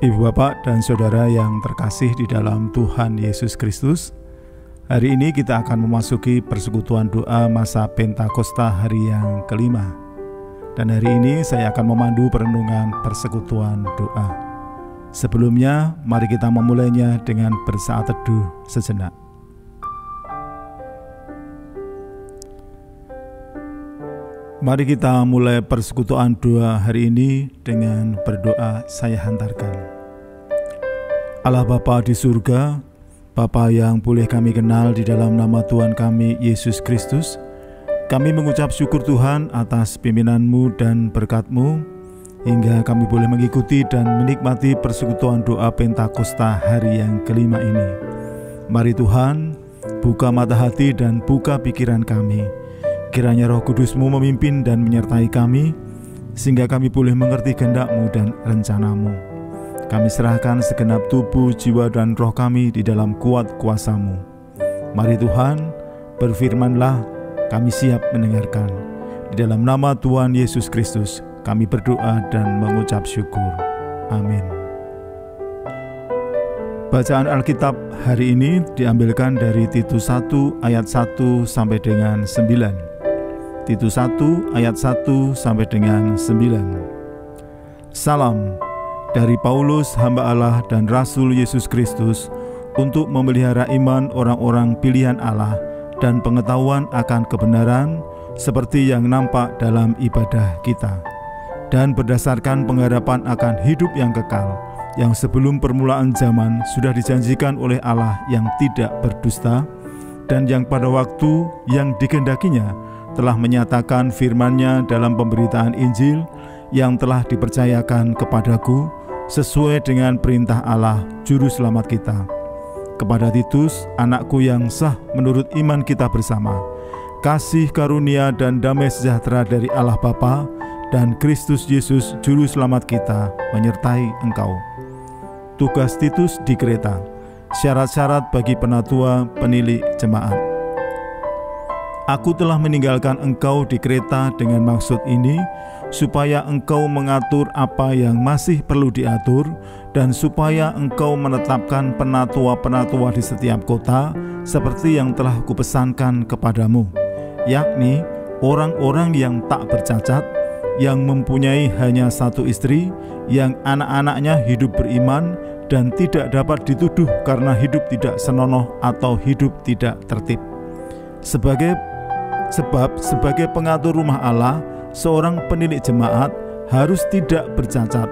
Ibu bapak dan saudara yang terkasih di dalam Tuhan Yesus Kristus, hari ini kita akan memasuki persekutuan doa masa Pentakosta hari yang kelima. Dan hari ini saya akan memandu perenungan persekutuan doa. Sebelumnya, mari kita memulainya dengan bersaat teduh sejenak. Mari kita mulai persekutuan doa hari ini dengan berdoa saya hantarkan. Allah Bapa di surga, Bapa yang boleh kami kenal di dalam nama Tuhan kami Yesus Kristus, kami mengucap syukur Tuhan atas pimpinan-Mu dan berkat-Mu, hingga kami boleh mengikuti dan menikmati persekutuan doa Pentakosta hari yang kelima ini. Mari Tuhan, buka mata hati dan buka pikiran kami. Kiranya Roh Kudus-Mu memimpin dan menyertai kami, sehingga kami boleh mengerti kehendak-Mu dan rencana-Mu. Kami serahkan segenap tubuh, jiwa, dan roh kami di dalam kuat kuasa-Mu. Mari Tuhan, berfirman-Lah, kami siap mendengarkan. Di dalam nama Tuhan Yesus Kristus, kami berdoa dan mengucap syukur. Amin. Bacaan Alkitab hari ini diambilkan dari Titus 1 ayat 1 sampai dengan 9. Titus 1 ayat 1 sampai dengan 9. Salam dari Paulus, hamba Allah dan Rasul Yesus Kristus, untuk memelihara iman orang-orang pilihan Allah dan pengetahuan akan kebenaran seperti yang nampak dalam ibadah kita, dan berdasarkan pengharapan akan hidup yang kekal, yang sebelum permulaan zaman sudah dijanjikan oleh Allah yang tidak berdusta, dan yang pada waktu yang dikehendakinya telah menyatakan firman-Nya dalam pemberitaan Injil yang telah dipercayakan kepadaku sesuai dengan perintah Allah Juru Selamat kita. Kepada Titus, anakku yang sah menurut iman kita bersama, kasih karunia dan damai sejahtera dari Allah Bapa dan Kristus Yesus Juru Selamat kita menyertai engkau. Tugas Titus di Kreta, syarat-syarat bagi penatua penilik jemaat. Aku telah meninggalkan engkau di Kreta dengan maksud ini, supaya engkau mengatur apa yang masih perlu diatur, dan supaya engkau menetapkan penatua-penatua di setiap kota, seperti yang telah kupesankan kepadamu, yakni orang-orang yang tak bercacat, yang mempunyai hanya satu istri, yang anak-anaknya hidup beriman, dan tidak dapat dituduh karena hidup tidak senonoh atau hidup tidak tertib. Sebab sebagai pengatur rumah Allah, seorang penilik jemaat harus tidak bercacat,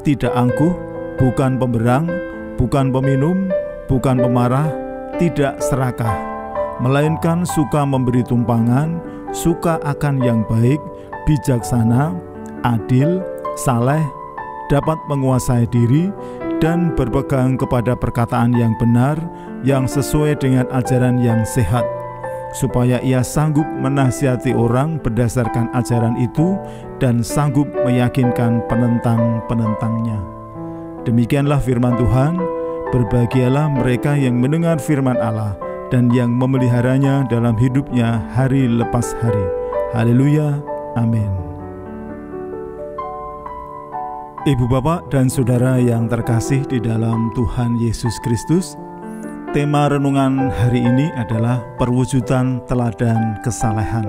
tidak angkuh, bukan pemberang, bukan peminum, bukan pemarah, tidak serakah, melainkan suka memberi tumpangan, suka akan yang baik, bijaksana, adil, saleh, dapat menguasai diri, dan berpegang kepada perkataan yang benar, yang sesuai dengan ajaran yang sehat, supaya ia sanggup menasihati orang berdasarkan ajaran itu dan sanggup meyakinkan penentang-penentangnya. Demikianlah firman Tuhan. Berbahagialah mereka yang mendengar firman Allah dan yang memeliharanya dalam hidupnya hari lepas hari. Haleluya, amin. Ibu bapak dan saudara yang terkasih di dalam Tuhan Yesus Kristus, tema renungan hari ini adalah perwujudan teladan kesalehan.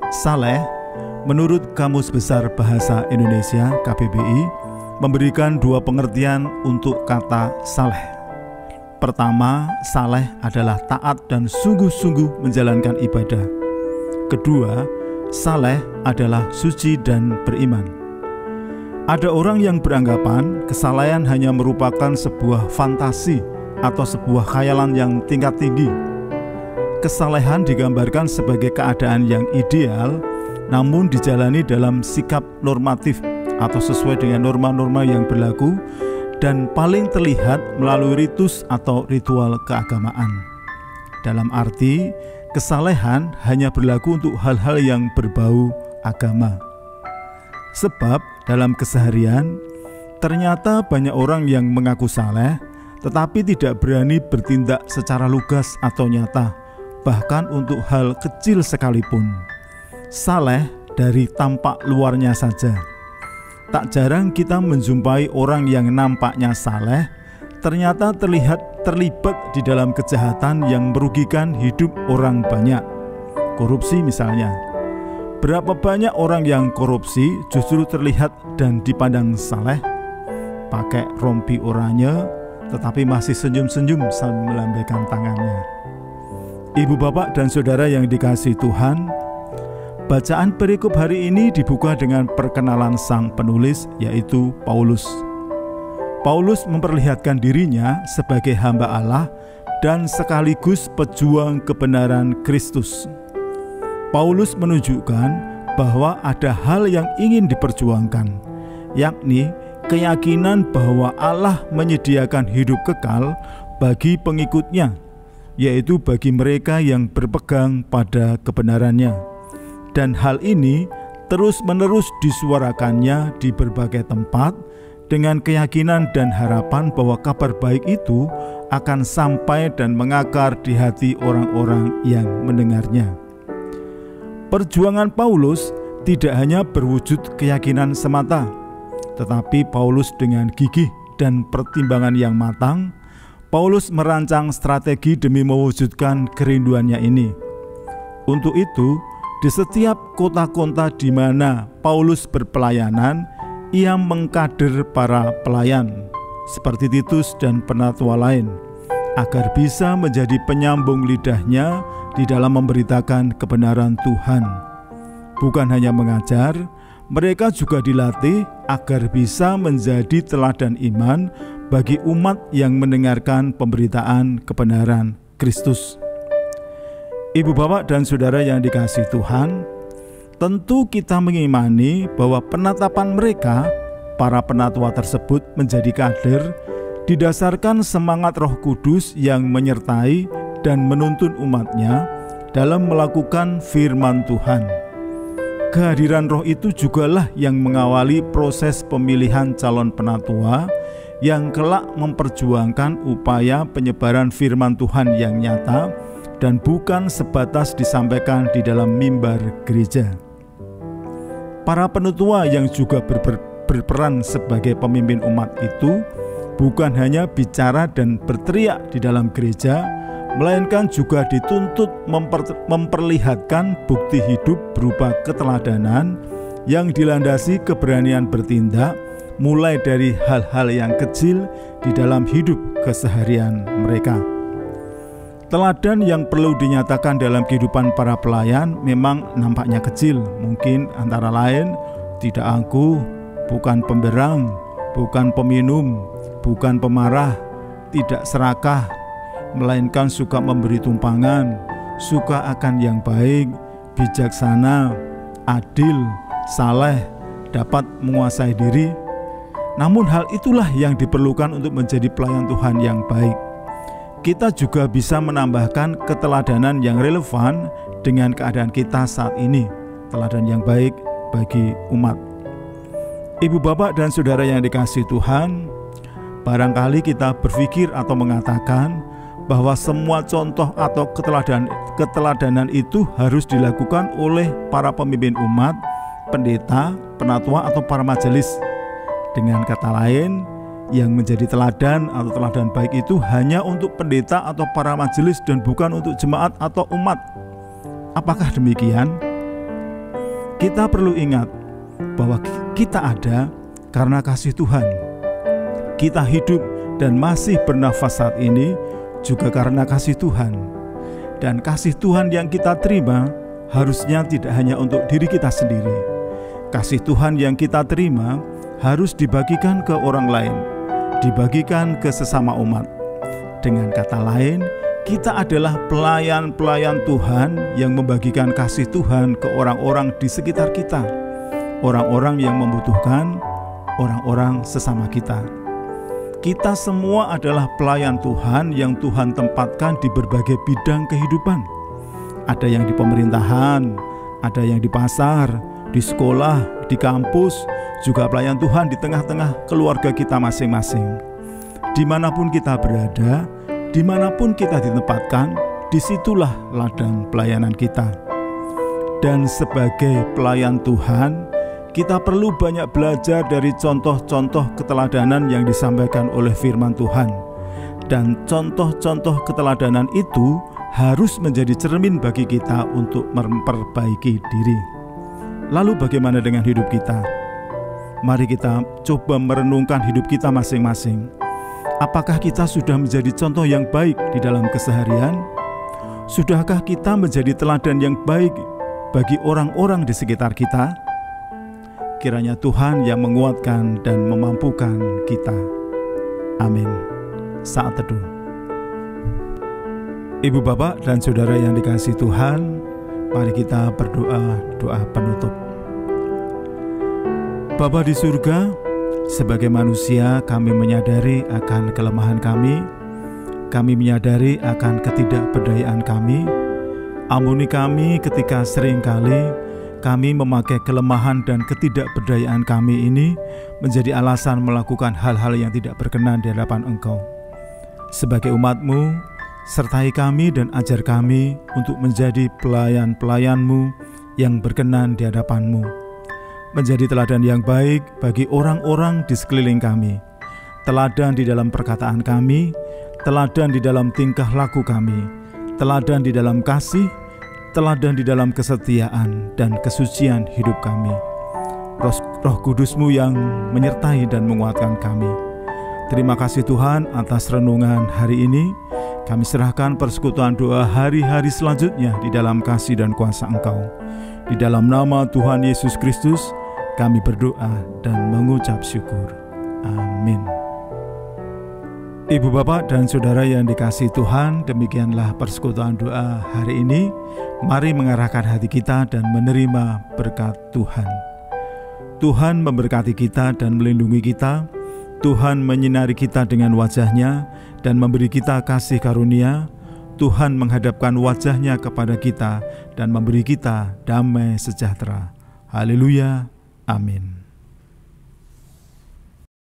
Saleh, menurut Kamus Besar Bahasa Indonesia KBBI, memberikan dua pengertian untuk kata saleh. Pertama, saleh adalah taat dan sungguh-sungguh menjalankan ibadah. Kedua, saleh adalah suci dan beriman. Ada orang yang beranggapan kesalehan hanya merupakan sebuah fantasi atau sebuah khayalan yang tingkat tinggi. Kesalehan digambarkan sebagai keadaan yang ideal, namun dijalani dalam sikap normatif atau sesuai dengan norma-norma yang berlaku, dan paling terlihat melalui ritus atau ritual keagamaan. Dalam arti, kesalehan hanya berlaku untuk hal-hal yang berbau agama. Sebab dalam keseharian, ternyata banyak orang yang mengaku saleh, tetapi tidak berani bertindak secara lugas atau nyata, bahkan untuk hal kecil sekalipun. Saleh dari tampak luarnya saja. tak jarang kita menjumpai orang yang nampaknya saleh, ternyata terlibat di dalam kejahatan yang merugikan hidup orang banyak. Korupsi misalnya. Berapa banyak orang yang korupsi justru terlihat dan dipandang saleh, pakai rompi oranye, tetapi masih senyum-senyum sambil melambaikan tangannya. Ibu, bapak, dan saudara yang dikasihi Tuhan, bacaan perikop hari ini dibuka dengan perkenalan sang penulis, yaitu Paulus. Paulus memperlihatkan dirinya sebagai hamba Allah dan sekaligus pejuang kebenaran Kristus. Paulus menunjukkan bahwa ada hal yang ingin diperjuangkan, yakni keyakinan bahwa Allah menyediakan hidup kekal bagi pengikutnya, yaitu bagi mereka yang berpegang pada kebenarannya. Dan hal ini terus-menerus disuarakannya di berbagai tempat dengan keyakinan dan harapan bahwa kabar baik itu akan sampai dan mengakar di hati orang-orang yang mendengarnya. Perjuangan Paulus tidak hanya berwujud keyakinan semata, tetapi Paulus dengan gigih dan pertimbangan yang matang, Paulus merancang strategi demi mewujudkan kerinduannya ini. Untuk itu, di setiap kota-kota di mana Paulus berpelayanan, ia mengkader para pelayan, seperti Titus dan penatua lain, agar bisa menjadi penyambung lidahnya di dalam memberitakan kebenaran Tuhan. Bukan hanya mengajar, mereka juga dilatih agar bisa menjadi teladan iman bagi umat yang mendengarkan pemberitaan kebenaran Kristus. Ibu, bapak, dan saudara yang dikasihi Tuhan, tentu kita mengimani bahwa penatapan mereka, para penatua tersebut, menjadi kader didasarkan semangat Roh Kudus yang menyertai dan menuntun umatnya dalam melakukan firman Tuhan. Kehadiran Roh itu jugalah yang mengawali proses pemilihan calon penatua yang kelak memperjuangkan upaya penyebaran firman Tuhan yang nyata dan bukan sebatas disampaikan di dalam mimbar gereja. Para penatua yang juga berperan sebagai pemimpin umat itu bukan hanya bicara dan berteriak di dalam gereja, melainkan juga dituntut memperlihatkan bukti hidup berupa keteladanan yang dilandasi keberanian bertindak, mulai dari hal-hal yang kecil di dalam hidup keseharian mereka. Teladan yang perlu dinyatakan dalam kehidupan para pelayan memang nampaknya kecil, mungkin antara lain tidak angkuh, bukan pemberang, bukan peminum, bukan pemarah, tidak serakah, melainkan suka memberi tumpangan, suka akan yang baik, bijaksana, adil, saleh, dapat menguasai diri. Namun hal itulah yang diperlukan untuk menjadi pelayan Tuhan yang baik. Kita juga bisa menambahkan keteladanan yang relevan dengan keadaan kita saat ini, teladan yang baik bagi umat. Ibu, bapak, dan saudara yang dikasihi Tuhan, barangkali kita berpikir atau mengatakan bahwa semua contoh atau keteladanan itu harus dilakukan oleh para pemimpin umat, pendeta, penatua, atau para majelis. Dengan kata lain, yang menjadi teladan atau teladan baik itu hanya untuk pendeta atau para majelis dan bukan untuk jemaat atau umat. Apakah demikian? Kita perlu ingat bahwa kita ada karena kasih Tuhan. Kita hidup dan masih bernafas saat ini juga karena kasih Tuhan. Dan kasih Tuhan yang kita terima harusnya tidak hanya untuk diri kita sendiri. Kasih Tuhan yang kita terima harus dibagikan ke orang lain, dibagikan ke sesama umat. Dengan kata lain, kita adalah pelayan-pelayan Tuhan yang membagikan kasih Tuhan ke orang-orang di sekitar kita, orang-orang yang membutuhkan, orang-orang sesama kita. Kita semua adalah pelayan Tuhan yang Tuhan tempatkan di berbagai bidang kehidupan. Ada yang di pemerintahan, ada yang di pasar, di sekolah, di kampus, juga pelayan Tuhan di tengah-tengah keluarga kita masing-masing. Dimanapun kita berada, dimanapun kita ditempatkan, disitulah ladang pelayanan kita. Dan sebagai pelayan Tuhan, Kita perlu banyak belajar dari contoh-contoh keteladanan yang disampaikan oleh firman Tuhan. Dan contoh-contoh keteladanan itu harus menjadi cermin bagi kita untuk memperbaiki diri. Lalu bagaimana dengan hidup kita? Mari kita coba merenungkan hidup kita masing-masing. Apakah kita sudah menjadi contoh yang baik di dalam keseharian? Sudahkah kita menjadi teladan yang baik bagi orang-orang di sekitar kita? Kiranya Tuhan yang menguatkan dan memampukan kita. Amin. Saat teduh. Ibu, bapak, dan saudara yang dikasihi Tuhan, mari kita berdoa doa penutup. Bapa di surga, sebagai manusia kami menyadari akan kelemahan kami. Kami menyadari akan ketidakberdayaan kami. Ampuni kami ketika seringkali kami memakai kelemahan dan ketidakberdayaan kami ini menjadi alasan melakukan hal-hal yang tidak berkenan di hadapan Engkau. Sebagai umat-Mu, sertai kami dan ajar kami untuk menjadi pelayan-pelayan-Mu yang berkenan di hadapan-Mu. Menjadi teladan yang baik bagi orang-orang di sekeliling kami. Teladan di dalam perkataan kami, teladan di dalam tingkah laku kami, teladan di dalam kasih, teladan di dalam kesetiaan dan kesucian hidup kami. Roh Kudus-Mu yang menyertai dan menguatkan kami. Terima kasih Tuhan atas renungan hari ini. Kami serahkan persekutuan doa hari-hari selanjutnya di dalam kasih dan kuasa Engkau. Di dalam nama Tuhan Yesus Kristus, kami berdoa dan mengucap syukur. Amin. Ibu, bapak, dan saudara yang dikasihi Tuhan, demikianlah persekutuan doa hari ini. Mari mengarahkan hati kita dan menerima berkat Tuhan. Tuhan memberkati kita dan melindungi kita. Tuhan menyinari kita dengan wajah-Nya dan memberi kita kasih karunia. Tuhan menghadapkan wajah-Nya kepada kita dan memberi kita damai sejahtera. Haleluya. Amin.